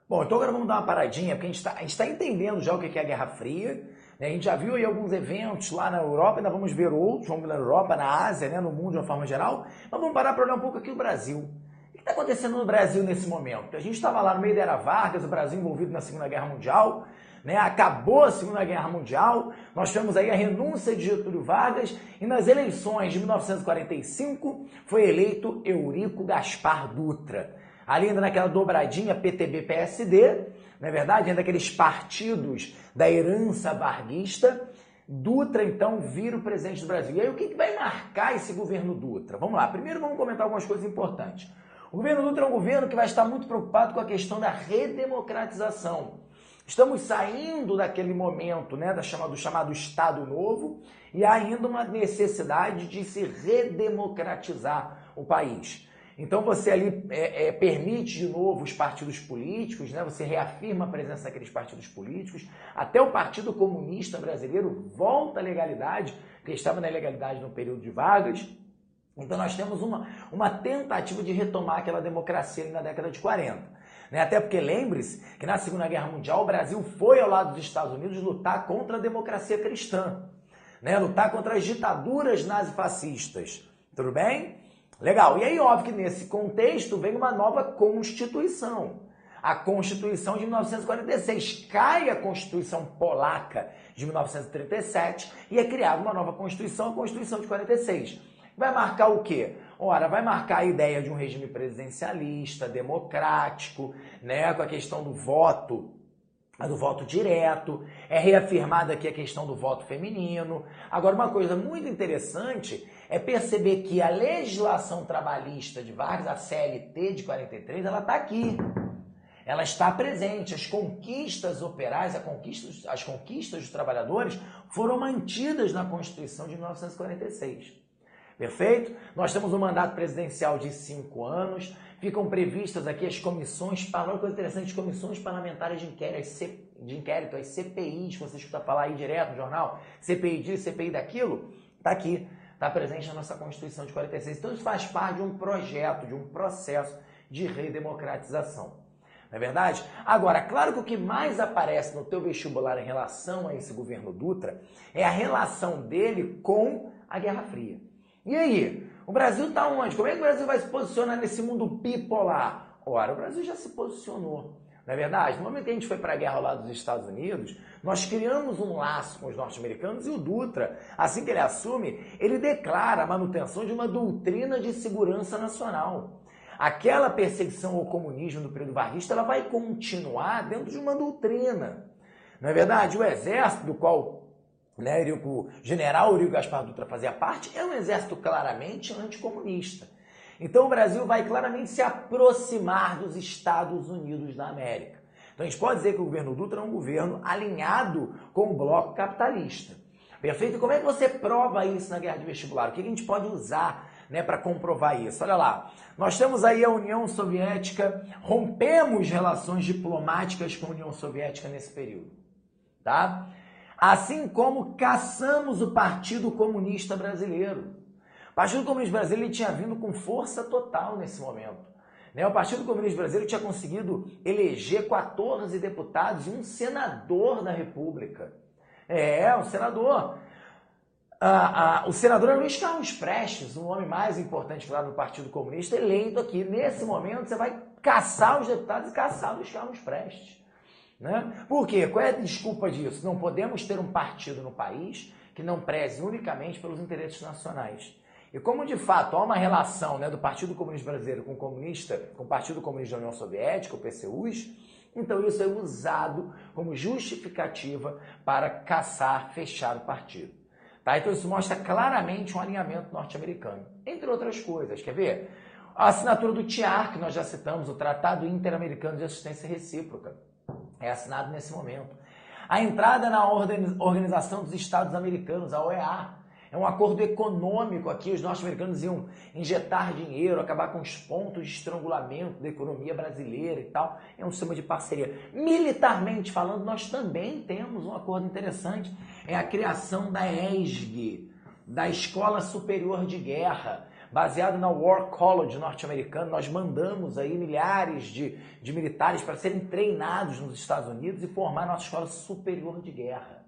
Bom, então agora vamos dar uma paradinha, porque a gente tá entendendo já o que é a Guerra Fria, né? A gente já viu aí alguns eventos lá na Europa, ainda vamos ver outros, vamos ver na Europa, na Ásia, né? No mundo de uma forma geral, mas vamos parar para olhar um pouco aqui o Brasil. O que está acontecendo no Brasil nesse momento? A gente estava lá no meio da Era Vargas, o Brasil envolvido na Segunda Guerra Mundial, né? Acabou a Segunda Guerra Mundial, nós tivemos aí a renúncia de Getúlio Vargas e nas eleições de 1945 foi eleito Eurico Gaspar Dutra. Ali ainda naquela dobradinha PTB-PSD, não é verdade? Ainda aqueles partidos da herança varguista, Dutra então vira o presidente do Brasil. E aí o que vai marcar esse governo Dutra? Vamos lá, primeiro vamos comentar algumas coisas importantes. O governo Dutra é um governo que vai estar muito preocupado com a questão da redemocratização. Estamos saindo daquele momento, né, do chamado Estado Novo, e há ainda uma necessidade de se redemocratizar o país. Então você ali permite de novo os partidos políticos, né? Você reafirma a presença daqueles partidos políticos, até o Partido Comunista Brasileiro volta à legalidade, porque estava na ilegalidade no período de Vargas. Então nós temos uma tentativa de retomar aquela democracia ali na década de 40. Né? Até porque lembre-se que na Segunda Guerra Mundial o Brasil foi ao lado dos Estados Unidos lutar contra a democracia cristã, né? Lutar contra as ditaduras nazifascistas. Tudo bem? Legal. E aí, óbvio que nesse contexto vem uma nova Constituição. A Constituição de 1946. Cai a Constituição Polaca de 1937 e é criada uma nova Constituição, a Constituição de 46. Vai marcar o quê? Ora, vai marcar a ideia de um regime presidencialista, democrático, né, com a questão do voto direto, é reafirmada aqui a questão do voto feminino. Agora, uma coisa muito interessante é perceber que a legislação trabalhista de Vargas, a CLT de 43, ela está aqui. Ela está presente. As conquistas operais, as conquistas dos trabalhadores foram mantidas na Constituição de 1946. Perfeito? Nós temos um mandato presidencial de 5 anos, ficam previstas aqui as comissões, uma coisa interessante, as comissões parlamentares de inquérito, as CPIs, que você escuta falar aí direto no jornal, CPI disso, CPI daquilo, está aqui, está presente na nossa Constituição de 46. Então isso faz parte de um projeto, de um processo de redemocratização. Não é verdade? Agora, claro que o que mais aparece no teu vestibular em relação a esse governo Dutra é a relação dele com a Guerra Fria. E aí, o Brasil está onde? Como é que o Brasil vai se posicionar nesse mundo bipolar? Ora, o Brasil já se posicionou, não é verdade? No momento que a gente foi para a guerra ao lado dos Estados Unidos, nós criamos um laço com os norte-americanos e o Dutra, assim que ele assume, ele declara a manutenção de uma doutrina de segurança nacional. Aquela perseguição ao comunismo do período varguista, ela vai continuar dentro de uma doutrina, não é verdade? O exército do qual o general Eurico Gaspar Dutra fazia parte, é um exército claramente anticomunista. Então o Brasil vai claramente se aproximar dos Estados Unidos da América. Então a gente pode dizer que o governo Dutra é um governo alinhado com o bloco capitalista. Perfeito? E como é que você prova isso na guerra de vestibular? O que a gente pode usar, né, para comprovar isso? Olha lá, nós temos aí a União Soviética, rompemos relações diplomáticas com a União Soviética nesse período, tá? Assim como caçamos o Partido Comunista Brasileiro. O Partido Comunista Brasileiro ele tinha vindo com força total nesse momento. O Partido Comunista Brasileiro tinha conseguido eleger 14 deputados e um senador da República. Um senador. O senador era Luiz Carlos Prestes, um homem mais importante lá do Partido Comunista, eleito aqui. Nesse momento, você vai caçar os deputados e caçar Luiz Carlos Prestes. Né? Por quê? Qual é a desculpa disso? Não podemos ter um partido no país que não preze unicamente pelos interesses nacionais. E como de fato há uma relação, né, do Partido Comunista Brasileiro com o Partido Comunista da União Soviética, o PCUs, então isso é usado como justificativa para caçar, fechar o partido. Tá? Então isso mostra claramente um alinhamento norte-americano, entre outras coisas. Quer ver? A assinatura do TIAR, que nós já citamos, o Tratado Interamericano de Assistência Recíproca, é assinado nesse momento. A entrada na Organização dos Estados Americanos, a OEA, é um acordo econômico aqui, os norte-americanos iam injetar dinheiro, acabar com os pontos de estrangulamento da economia brasileira e tal, é um sistema de parceria. Militarmente falando, nós também temos um acordo interessante, é a criação da ESG, da Escola Superior de Guerra, baseado na War College norte-americano. Nós mandamos aí milhares de militares para serem treinados nos Estados Unidos e formar nossa escola superior de guerra.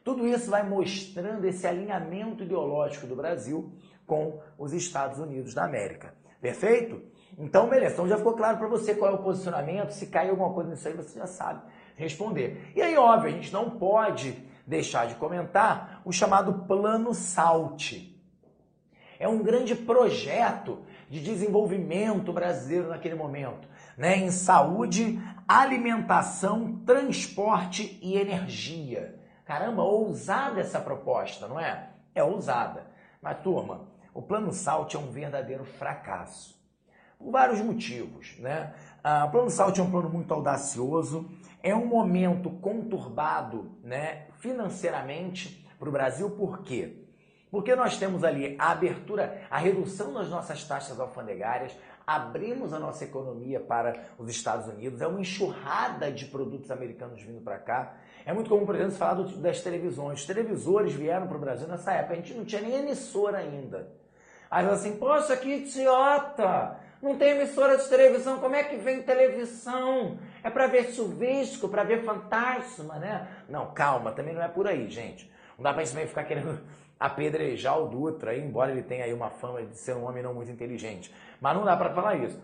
Tudo isso vai mostrando esse alinhamento ideológico do Brasil com os Estados Unidos da América. Perfeito? Então, beleza. Então já ficou claro para você qual é o posicionamento. Se cair alguma coisa nisso aí, você já sabe responder. E aí, óbvio, a gente não pode deixar de comentar o chamado Plano SALT. É um grande projeto de desenvolvimento brasileiro naquele momento, né? Em saúde, alimentação, transporte e energia. Caramba, ousada essa proposta, não é? É ousada. Mas, turma, o Plano SALT é um verdadeiro fracasso. Por vários motivos, né? O Plano SALT é um plano muito audacioso, é um momento conturbado, né, financeiramente para o Brasil. Por quê? Porque nós temos ali a abertura, a redução das nossas taxas alfandegárias, abrimos a nossa economia para os Estados Unidos, é uma enxurrada de produtos americanos vindo para cá. É muito comum, por exemplo, falar das televisões. Os televisores vieram para o Brasil nessa época, a gente não tinha nem emissora ainda. Aí fala assim, poxa, que idiota! Não tem emissora de televisão, como é que vem televisão? É para ver chuvisco, para ver fantasma, né? Não, calma, também não é por aí, gente. Não dá pra gente também ficar querendo apedrejar o Dutra, embora ele tenha aí uma fama de ser um homem não muito inteligente. Mas não dá para falar isso.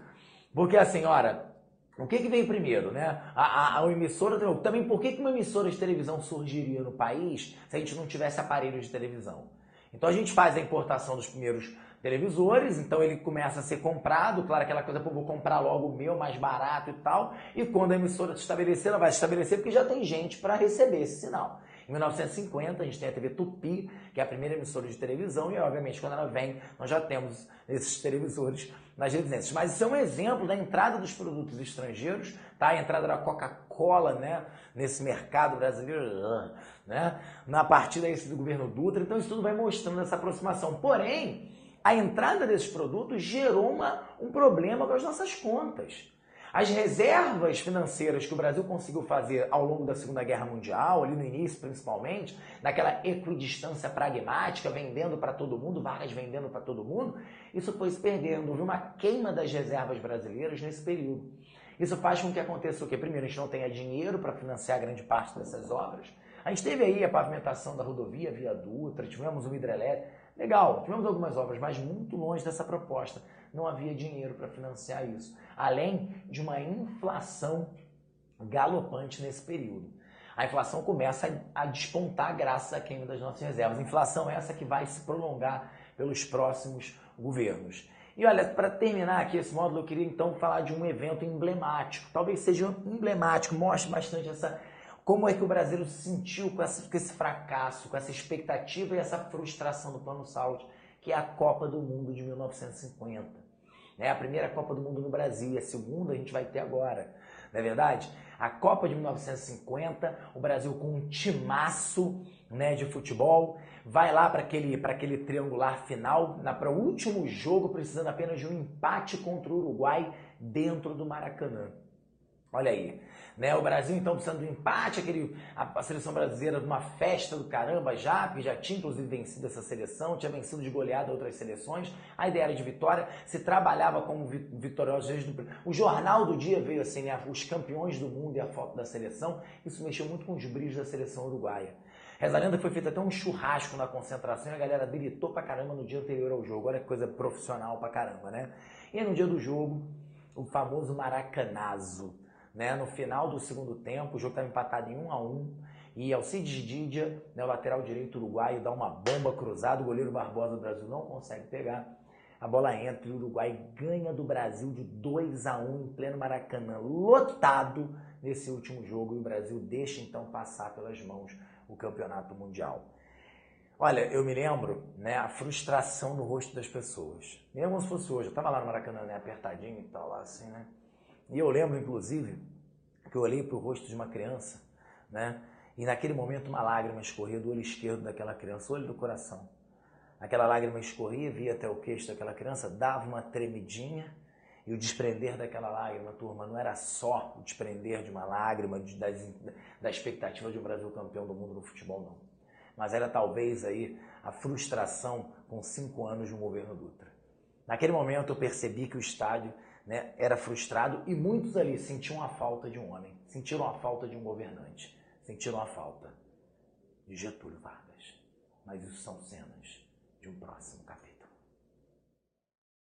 Porque assim, ora, o que veio primeiro, né? A emissora, também por que uma emissora de televisão surgiria no país se a gente não tivesse aparelhos de televisão? Então a gente faz a importação dos primeiros televisores, então ele começa a ser comprado, claro, aquela coisa, pô, vou comprar logo o meu mais barato e tal, e quando a emissora se estabelecer, ela vai se estabelecer porque já tem gente para receber esse sinal. Em 1950, a gente tem a TV Tupi, que é a primeira emissora de televisão, e obviamente quando ela vem, nós já temos esses televisores nas residências. Mas isso é um exemplo da entrada dos produtos estrangeiros, tá? A entrada da Coca-Cola, né, nesse mercado brasileiro, né, na partida do governo Dutra. Então isso tudo vai mostrando essa aproximação. Porém, a entrada desses produtos gerou um problema com as nossas contas. As reservas financeiras que o Brasil conseguiu fazer ao longo da Segunda Guerra Mundial, ali no início principalmente, naquela equidistância pragmática, vendendo para todo mundo, Vargas vendendo para todo mundo, isso foi se perdendo. Houve uma queima das reservas brasileiras nesse período. Isso faz com que aconteça o quê? Primeiro, a gente não tenha dinheiro para financiar grande parte dessas obras. A gente teve aí a pavimentação da rodovia Via Dutra, tivemos uma hidrelétrica. Legal, tivemos algumas obras, mas muito longe dessa proposta. Não havia dinheiro para financiar isso. Além de uma inflação galopante nesse período. A inflação começa a despontar graças à queima das nossas reservas. Inflação essa que vai se prolongar pelos próximos governos. E olha, para terminar aqui esse módulo, eu queria então falar de um evento emblemático. Talvez seja emblemático, mostre bastante como é que o Brasil se sentiu com esse fracasso, com essa expectativa e essa frustração do Plano SALT, que é a Copa do Mundo de 1950. É a primeira Copa do Mundo no Brasil e a segunda a gente vai ter agora, não é verdade? A Copa de 1950, o Brasil com um timaço, né, de futebol, vai lá para aquele triangular final, para o último jogo, precisando apenas de um empate contra o Uruguai dentro do Maracanã. Olha aí, né? O Brasil então precisando de um empate, a seleção brasileira de uma festa do caramba já, porque já tinha inclusive vencido essa seleção, tinha vencido de goleada outras seleções, a ideia era de vitória, se trabalhava como vitoriosos desde o jornal do dia veio assim, né? Os campeões do mundo e a foto da seleção, isso mexeu muito com os brilhos da seleção uruguaia. Reza a lenda, foi feito até um churrasco na concentração e a galera habilitou pra caramba no dia anterior ao jogo, olha que coisa profissional pra caramba, né? E aí, no dia do jogo, o famoso maracanazo. Né, no final do segundo tempo, o jogo estava empatado em 1-1 e Alcides Didia, né, o lateral direito uruguaio, dá uma bomba cruzada, o goleiro Barbosa do Brasil não consegue pegar, a bola entra e o Uruguai ganha do Brasil de 2-1 em pleno Maracanã, lotado nesse último jogo, e o Brasil deixa então passar pelas mãos o campeonato mundial. Olha, eu me lembro, né, a frustração no rosto das pessoas, mesmo como se fosse hoje, eu estava lá no Maracanã, né, apertadinho e tal, lá assim, né. E eu lembro, inclusive, que eu olhei para o rosto de uma criança, né? E naquele momento uma lágrima escorria do olho esquerdo daquela criança, olho do coração. Aquela lágrima escorria, via até o queixo daquela criança, dava uma tremidinha, e o desprender daquela lágrima, turma, não era só o desprender de uma lágrima da expectativa de um Brasil campeão do mundo no futebol, não. Mas era talvez aí a frustração com 5 anos de um governo Dutra. Naquele momento eu percebi que o estádio, né, era frustrado e muitos ali sentiam a falta de um homem, sentiram a falta de um governante, sentiram a falta de Getúlio Vargas. Mas isso são cenas de um próximo capítulo.